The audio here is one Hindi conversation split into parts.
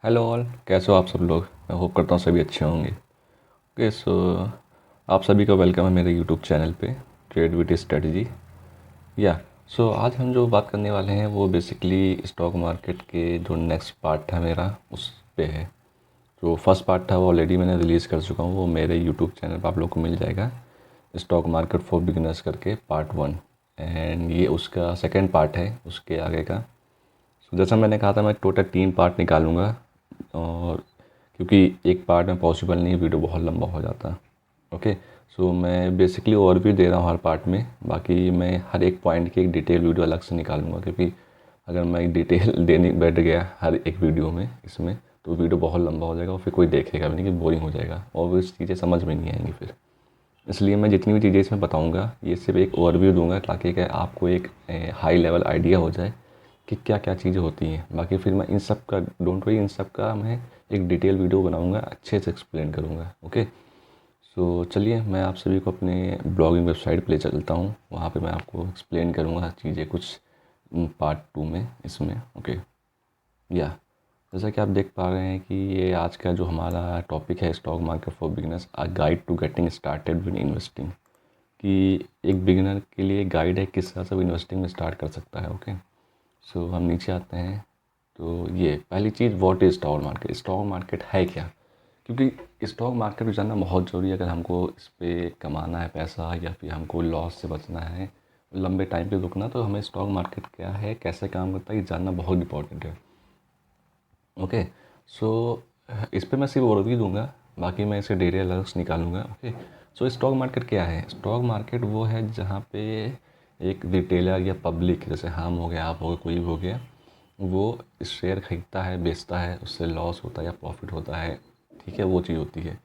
हेलो ऑल, कैसे हो आप सब लोग। मैं होप करता हूँ सभी अच्छे होंगे। ओके सो आप सभी का वेलकम है मेरे यूट्यूब चैनल पे ट्रेड विद स्ट्रेटजी। या सो आज हम जो बात करने वाले हैं वो बेसिकली स्टॉक मार्केट के जो नेक्स्ट पार्ट था मेरा उस पे है। जो फर्स्ट पार्ट था वो ऑलरेडी मैंने रिलीज़ कर चुका हूँ, वो मेरे यूट्यूब चैनल पर आप लोग को मिल जाएगा, स्टॉक मार्केट फॉर बिगिनर्स करके पार्ट 1। एंड ये उसका सेकेंड पार्ट है उसके आगे का। सो जैसा मैंने कहा था मैं टोटल 3 पार्ट निकालूंगा, और क्योंकि एक पार्ट में पॉसिबल नहीं, वीडियो बहुत लंबा हो जाता। ओके सो मैं बेसिकली ओवरव्यू दे रहा हूँ हर पार्ट में, बाकी मैं हर एक पॉइंट की एक डिटेल वीडियो अलग से निकालूंगा, क्योंकि अगर मैं डिटेल देने बैठ गया हर एक वीडियो में इसमें तो वीडियो बहुत लंबा हो जाएगा और फिर कोई देखेगा भी नहीं, कि बोरिंग हो जाएगा और वो चीज़ें समझ में नहीं आएंगी फिर। इसलिए मैं जितनी भी चीज़ें इसमें बताऊंगा ये सिर्फ एक ओवरव्यू दूंगा, ताकि क्या आपको एक हाई लेवल आइडिया हो जाए कि क्या क्या चीज़ें होती हैं। बाकी फिर मैं इन सब का डोंट वरी, इन सब का मैं एक डिटेल वीडियो बनाऊंगा, अच्छे से एक्सप्लेन करूंगा। ओके सो चलिए मैं आप सभी को अपने ब्लॉगिंग वेबसाइट पे ले चलता हूँ, वहाँ पे मैं आपको एक्सप्लेन करूँगा चीज़ें कुछ पार्ट 2 में इसमें। ओके या जैसा कि आप देख पा रहे हैं कि ये आज का जो हमारा टॉपिक है, stock market for beginners, a guide to getting started with investing, कि एक बिगिनर के लिए गाइड है किस तरह से वो इन्वेस्टिंग में स्टार्ट कर सकता है। ओके सो हम नीचे आते हैं। तो ये पहली चीज़, what is stock market. Stock market है क्या, क्योंकि स्टॉक मार्केट में जानना बहुत ज़रूरी है अगर हमको इस पर कमाना है पैसा, या फिर हमको लॉस से बचना है, लंबे टाइम पे रुकना, तो हमें स्टॉक मार्केट क्या है, कैसे काम करता है, ये जानना बहुत इंपॉर्टेंट है। ओके सो इस पे मैं सिर्फ ओवरव्यू दूंगा, बाकी मैं इसे डिटेल अलग से निकालूंगा। ओके सो स्टॉक मार्केट क्या है। स्टॉक मार्केट वो है जहाँ पे एक रिटेलर या पब्लिक, जैसे हम हो गए, आप हो गए, कोई भी हो गया, वो शेयर खरीदता है, बेचता है, उससे लॉस होता है या प्रॉफिट होता है, ठीक है, वो चीज़ होती है।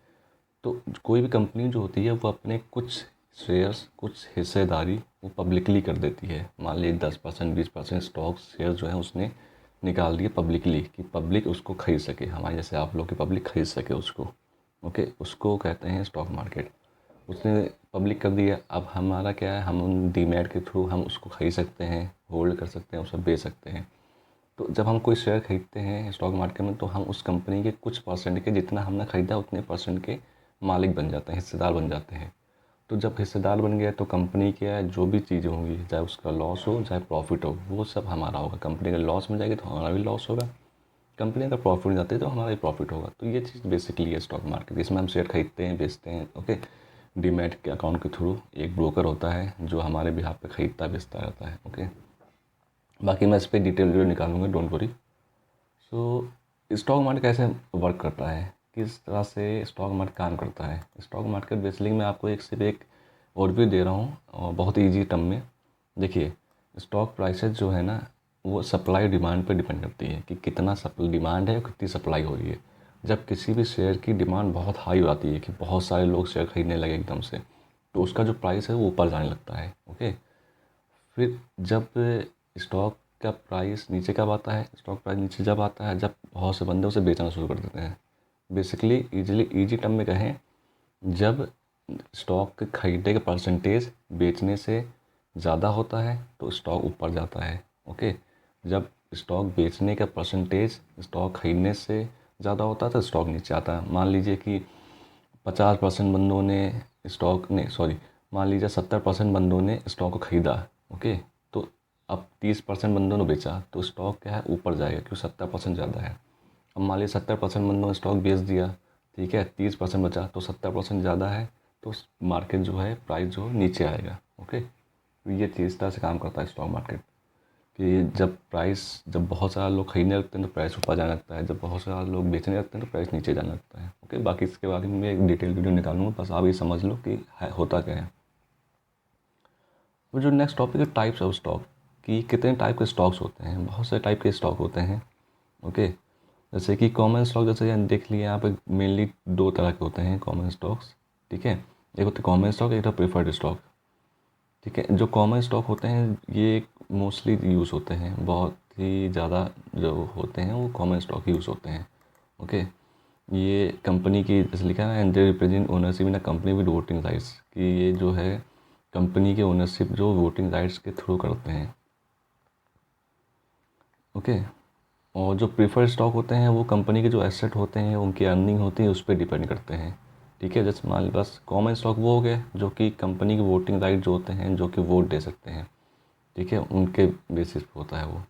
तो कोई भी कंपनी जो होती है वो अपने कुछ शेयर्स, कुछ हिस्सेदारी वो पब्लिकली कर देती है। मान लीजिए 10% 20% स्टॉक शेयर जो है उसने निकाल दिए पब्लिकली, कि पब्लिक उसको खरीद सके, हमारे जैसे आप लोग की पब्लिक खरीद सके उसको। ओके उसको कहते हैं स्टॉक मार्केट। उसने पब्लिक कर दिया, अब हमारा क्या है, हम डीमैट के थ्रू हम उसको खरीद सकते हैं, होल्ड कर सकते हैं, उसे बेच सकते हैं। तो जब हम कोई शेयर खरीदते हैं स्टॉक मार्केट में, तो हम उस कंपनी के कुछ परसेंट के, जितना हमने खरीदा उतने परसेंट के मालिक बन जाते हैं, हिस्सेदार बन जाते हैं। तो जब हिस्सेदार बन गया तो कंपनी क्या जो भी चीज़ें होंगी, चाहे उसका लॉस हो चाहे प्रॉफिट हो, वो सब हमारा होगा। कंपनी अगर लॉस में जाएगी तो हमारा भी लॉस होगा, कंपनी अगर प्रॉफिट में जाती है तो हमारा भी प्रॉफिट होगा। तो ये चीज़ बेसिकली है स्टॉक मार्केट, इसमें हम शेयर खरीदते हैं, बेचते हैं। ओके डीमैट के अकाउंट के थ्रू एक ब्रोकर होता है जो हमारे बिहाफ पे खरीदता बेचता रहता है। ओके बाकी मैं इस पर डिटेल वीडियो निकालूंगा, don't worry. So stock market कैसे वर्क करता है, किस तरह से स्टॉक मार्केट काम करता है। स्टॉक मार्केट बेसिकली मैं आपको एक सिर्फ एक ओवरव्यू दे रहा हूँ, और बहुत ईजी टर्म में। देखिए स्टॉक प्राइसेस जो है ना, वो सप्लाई डिमांड पर डिपेंड करती है, कि कितना डिमांड है और कितनी सप्लाई हो रही है। जब किसी भी शेयर की डिमांड बहुत हाई हो जाती है, कि बहुत सारे लोग शेयर खरीदने लगे एकदम से, तो उसका जो प्राइस है वो ऊपर जाने लगता है। ओके फिर जब स्टॉक का प्राइस नीचे कब आता है, स्टॉक प्राइस नीचे जब आता है जब बहुत से बंदे उसे बेचना शुरू कर देते हैं। बेसिकली इजी टर्म में कहें, जब स्टॉक के खरीदने का परसेंटेज बेचने से ज़्यादा होता है तो स्टॉक ऊपर जाता है। ओके जब स्टॉक बेचने का परसेंटेज स्टॉक खरीदने से ज़्यादा होता है तो स्टॉक नीचे आता है। मान लीजिए कि 50% बंदों ने स्टॉक ने सॉरी मान लीजिए 70% बंदों ने स्टॉक को ख़रीदा। ओके तो अब 30% बंदों ने बेचा, तो स्टॉक क्या है ऊपर जाएगा, क्योंकि 70% ज़्यादा है। अब मान लीजिए 70% बंदों ने स्टॉक बेच दिया, ठीक है, 30% बचा, तो 70% ज़्यादा है, तो मार्केट जो है प्राइस जो नीचे आएगा। ओके तो ये चीज़ इस तरह से काम करता है स्टॉक मार्केट, कि जब बहुत सारा लोग खरीदने लगते हैं तो प्राइस ऊपर जाने लगता है, जब बहुत सारा लोग बेचने लगते हैं तो प्राइस नीचे जाने लगता है। ओके बाकी इसके बारे में मैं एक डिटेल वीडियो निकालूंगा, बस आप ये समझ लो कि होता क्या है। तो जो नेक्स्ट टॉपिक है, टाइप्स ऑफ स्टॉक, कि कितने टाइप के स्टॉक्स होते हैं। बहुत से टाइप के स्टॉक होते हैं। ओके जैसे कि कॉमन स्टॉक, जैसे देख लिए यहाँ पे मेनली 2 तरह के होते हैं कॉमन स्टॉक्स, ठीक है, एक होता है कॉमन स्टॉक, एक होता है प्रेफर्ड स्टॉक। ठीक है जो कॉमन स्टॉक होते हैं ये मोस्टली यूज़ होते हैं, बहुत ही ज़्यादा जो होते हैं वो कॉमन स्टॉक यूज़ होते हैं। ओके ये कंपनी की, जैसे लिखा है ना, and they represent ownership in a company with voting rights, कि ये जो है कंपनी के ओनरशिप जो वोटिंग राइट्स के थ्रू करते हैं। ओके और जो प्रीफर्ड स्टॉक होते हैं वो कंपनी के जो एसेट होते हैं, उनकी अर्निंग होती है, उस पर डिपेंड करते हैं। ठीक है, जैसे मान लो बस कॉमन स्टॉक वो हो गए जो कि कंपनी के वोटिंग राइट जो होते हैं, जो कि वोट दे सकते हैं। ठीक है, उनके बेसिस पे होता है वो।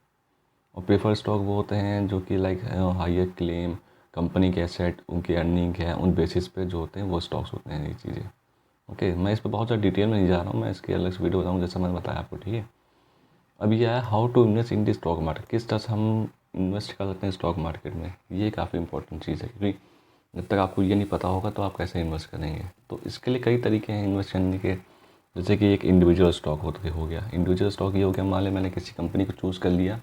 और प्रेफर्ड स्टॉक वो होते हैं जो कि लाइक हायर क्लेम, कंपनी के एसेट, उनकी अर्निंग है, उन बेसिस पे जो होते हैं वो स्टॉक्स होते हैं, ये चीज़ें। ओके, मैं इस पर बहुत ज़्यादा डिटेल में नहीं जा रहा हूँ, मैं इसकी अलग से वीडियो बताऊँगा जैसा मैंने बताया आपको। ठीक है, अब ये है how to invest in the stock market, किस तरह से हम इन्वेस्ट कर सकते हैं स्टॉक मार्केट में। ये काफ़ी इंपॉर्टेंट चीज़ है, क्योंकि जब तक आपको ये नहीं पता होगा तो आप कैसे इन्वेस्ट करेंगे। तो इसके लिए कई तरीके हैं इन्वेस्ट करने के। जैसे कि एक इंडिविजुअल स्टॉक हो गया। इंडिविजुअल स्टॉक ये हो गया, मान लें मैंने किसी कंपनी को चूज़ कर लिया,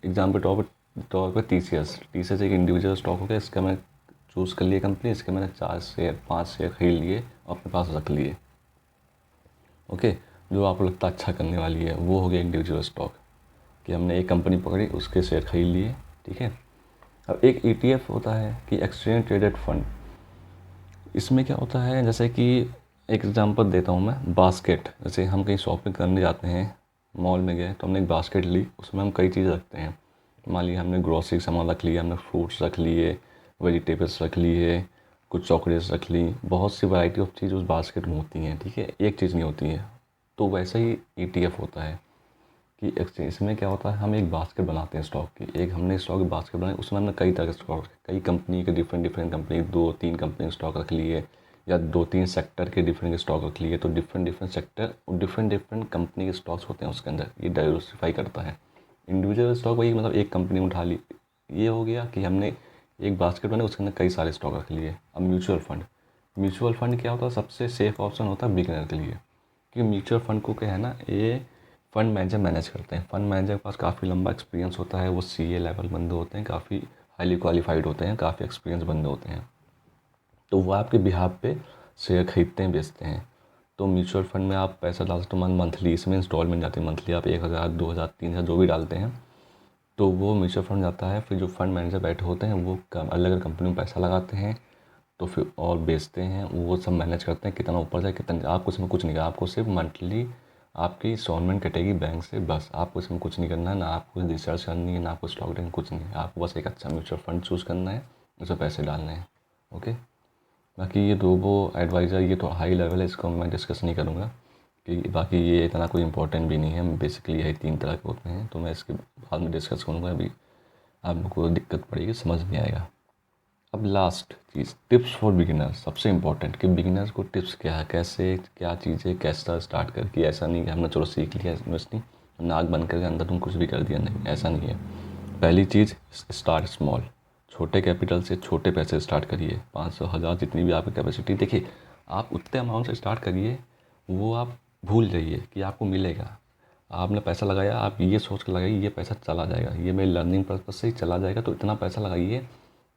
एग्जाम के तौर पर टीसीएस एक इंडिविजुअल स्टॉक हो गया। इसका मैं चूज़ कर लिया कंपनी, इसके मैंने 4 शेयर 5 शेयर खरीद लिए और अपने पास रख लिए। ओके, जो आपको लगता अच्छा करने वाली है वो हो गया इंडिविजुअल स्टॉक, कि हमने एक कंपनी पकड़ी, उसके शेयर खरीद लिए। ठीक है, अब एक ईटीएफ होता है कि एक्सचेंज ट्रेडेड फंड। इसमें क्या होता है, जैसे कि एक एग्जांपल देता हूँ मैं, बास्केट। जैसे हम कहीं शॉपिंग करने जाते हैं, मॉल में गए तो हमने एक बास्केट ली, उसमें हम कई चीज़ रखते हैं। मान लिया हमने ग्रॉसरी सामान रख लिया, हमने फ्रूट्स रख लिए, वेजिटेबल्स रख लिए, कुछ चॉकलेट्स रख ली, बहुत सी वैरायटी ऑफ चीज़ उस बास्केट में होती हैं। ठीक है, एक चीज़ नहीं होती है। तो वैसे ही ईटीएफ होता है कि एक्सचेंज, इसमें क्या होता है, हम एक बास्केट बनाते हैं स्टॉक की। एक हमने स्टॉक की बास्केट बनाई, उसमें हमने कई तरह के स्टॉक रखे, कई कंपनी के डिफरेंट डिफरेंट कंपनी, 2-3 कंपनी के स्टॉक रख लिए, या 2-3 सेक्टर के डिफरेंट के स्टॉक रख लिए। तो डिफरेंट डिफरेंट सेक्टर और डिफरेंट डिफरेंट कंपनी के स्टॉक्स होते हैं उसके अंदर, ये डाइवर्सिफाई करता है। इंडिविजुअल स्टॉक वही, मतलब एक कंपनी उठा ली, ये हो गया कि हमने एक बास्केट बनाई, उसके अंदर कई सारे स्टॉक रख लिए। अब म्यूचुअल फंड क्या होता है, सबसे सेफ ऑप्शन होता है बिगिनर के लिए। क्योंकि म्यूचुअल फंड को क्या है ना, ये फंड मैनेजर मैनेज करते हैं। फंड मैनेजर के पास काफ़ी लंबा एक्सपीरियंस होता है, वो सीए लेवल बंदे होते हैं, काफ़ी हाईली क्वालिफाइड होते हैं, काफ़ी एक्सपीरियंस बंदे होते हैं। तो वो आपके बिहाफ पे शेयर खरीदते हैं, बेचते हैं। तो म्यूचुअल फंड में आप पैसा डालते तो मंथली, इसमें इंस्टॉलमेंट जाती है, मंथली आप 1000, 2000, 3000 जो भी डालते हैं, तो वो म्यूचुअल फंड जाता है। फिर जो फंड मैनेजर बैठे होते हैं वो अलग अलग कंपनी में पैसा लगाते हैं, तो फिर और बेचते हैं, वो सब मैनेज करते हैं, कितना ऊपर जाए कितना। आपको इसमें कुछ नहीं, आपको सिर्फ मंथली आपकी इंस्टॉलमेंट कटेगी बैंक से, बस। आपको इसमें कुछ नहीं करना है, ना आपको रिसर्च करनी है, ना आपको स्टॉक ट्रेडिंग, कुछ नहीं है। आपको बस एक अच्छा म्यूचुअल फंड चूज़ करना है, उसमें पैसे डालने हैं। ओके, बाकी ये रोबो एडवाइज़र ये तो हाई लेवल है, इसको मैं डिस्कस नहीं करूँगा, कि बाकी ये इतना कोई इंपॉर्टेंट भी नहीं है। बेसिकली यही 3 तरह के होते हैं, तो मैं इसके बाद में डिस्कस करूँगा। अभी आप लोग को दिक्कत पड़ेगी, समझ नहीं आएगा। अब last cheese, tips for beginners, सबसे इम्पोर्टेंट कि बिगिनर्स को टिप्स क्या है, कैसे क्या चीज़ें कैसा स्टार्ट करके। ऐसा नहीं कि हमने चलो सीख लिया इन्वेस्टिंग, नाक बंद करके अंदर तुम कुछ भी कर दिया, नहीं, ऐसा नहीं है। पहली चीज़, स्टार्ट स्मॉल, छोटे कैपिटल से छोटे पैसे स्टार्ट करिए। 500, 1000, जितनी भी आपकी कैपेसिटी। देखिए, आप उतने अमाउंट से स्टार्ट करिए, वो आप भूल जाइए कि आपको मिलेगा। आपने पैसा लगाया, आप ये सोच कर लगाइए ये पैसा चला जाएगा, ये मेरी लर्निंग पर्पज से ही चला जाएगा। तो इतना पैसा लगाइए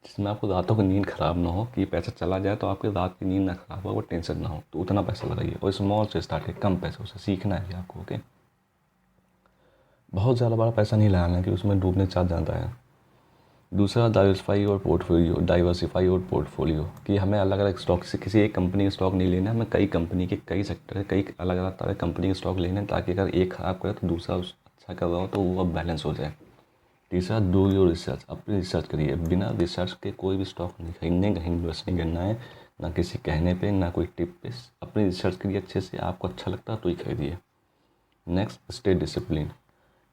जिसमें आपको रातों की नींद ख़राब ना हो, कि पैसा चला जाए तो आपकी रात की नींद ना ख़राब हो, वो टेंशन ना हो। तो उतना पैसा लगाइए, और स्मॉल से स्टार्ट करिए, कम पैसों से। सीखना है आपको। ओके, बहुत ज़्यादा बड़ा पैसा नहीं लगाना है कि उसमें डूबने चाह जाता है। दूसरा, डाइवर्सिफाई और पोर्टफोलियो, कि हमें अलग अलग स्टॉक से, किसी एक कंपनी के स्टॉक नहीं लेना, हमें कई कंपनी के, कई सेक्टर के, कई अलग अलग तरह कंपनी के स्टॉक लेने हैं, ताकि अगर एक ख़राब करे तो दूसरा अच्छा कर रहा हो तो वो अब बैलेंस हो जाए। तीसरा, डू योर रिसर्च, अपनी रिसर्च करिए। बिना रिसर्च के कोई भी स्टॉक नहीं खरीदने, कहीं इन्वेस्ट नहीं करना है, ना किसी कहने पे, ना कोई टिप पे। अपनी रिसर्च करिए अच्छे से, आपको अच्छा लगता है तो ही खरीदिए। नेक्स्ट, स्टे डिसिप्लिन,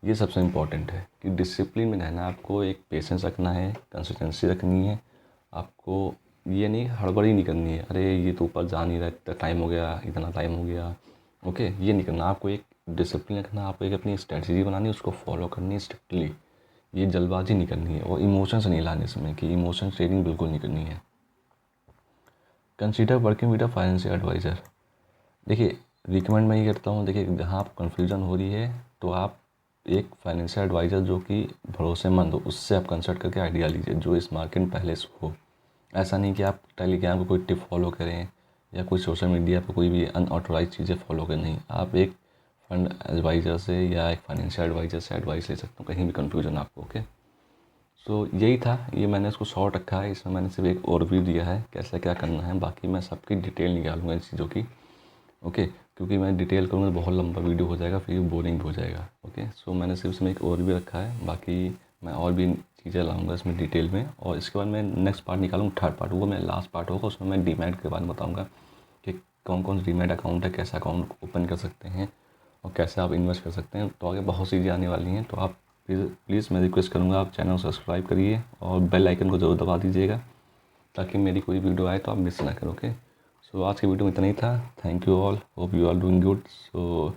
ये सबसे इम्पॉर्टेंट है कि डिसिप्लिन में रहना है आपको। एक पेशेंस रखना है, कंसिस्टेंसी रखनी है आपको। ये नहीं, हड़बड़ी नहीं करनी है, अरे ये तो ऊपर जा नहीं रहा, इतना टाइम हो गया, इतना टाइम हो गया। ओके, ये नहीं करना। आपको एक डिसिप्लिन रखना, आपको एक अपनी स्ट्रेटजी बनानी है, उसको फॉलो करनी है स्ट्रिक्टली। ये जल्दबाजी नहीं करनी है, और इमोशंस नहीं लाने इसमें, कि इमोशन ट्रेडिंग बिल्कुल नहीं करनी है। Consider working with a financial adviser, देखिए रिकमेंड मैं ये करता हूँ, देखिए जहाँ आप कन्फ्यूज़न हो रही है तो आप एक फाइनेंशियल एडवाइज़र जो कि भरोसेमंद हो, उससे आप कंसल्ट करके आइडिया लीजिए, जो इस मार्केट में पहले से हो। ऐसा नहीं कि आप टेलीग्राम पर कोई टिप फॉलो करें, या कोई सोशल मीडिया पर कोई भी अनऑथोराइज चीज़ें फॉलो करें। नहीं, आप एक फंड एडवाइज़र से या एक फाइनेंशियल एडवाइज़र से एडवाइस ले सकते हो, कहीं भी कन्फ्यूजन आपको। ओके, सो यही था, ये मैंने इसको शॉर्ट रखा है, इसमें मैंने सिर्फ एक ओवरव्यू दिया है कैसे क्या करना है। बाकी मैं सबकी डिटेल निकालूंगा इन चीज़ों की। ओके, क्योंकि मैं डिटेल करूँगा तो बहुत लंबा वीडियो हो जाएगा, फिर बोरिंग हो जाएगा। ओके, सो मैंने सिर्फ इसमें एक ओवरव्यू रखा है, बाकी मैं और भी चीज़ें लाऊंगा इसमें डिटेल में, और इसके बाद मैं नेक्स्ट पार्ट निकालूंगा, थर्ड पार्ट, वो मेरा लास्ट पार्ट होगा। उसमें मैं डीमैट के बारे में बताऊँगा कि कौन कौन सा डीमैट अकाउंट है, कैसे अकाउंट ओपन कर सकते हैं और कैसे आप इन्वेस्ट कर सकते हैं। तो आगे बहुत चीज़ें आने वाली हैं, तो आप प्लीज़ मैं रिक्वेस्ट करूँगा आप चैनल को सब्सक्राइब करिए और बेल आइकन को ज़रूर दबा दीजिएगा ताकि मेरी कोई वीडियो आए तो आप मिस ना करो। ओके, सो आज की वीडियो में इतना ही था। Thank you all, hope you are doing good. So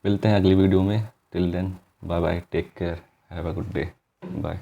मिलते हैं अगली वीडियो में। Till then bye bye, take care, have a good day, bye.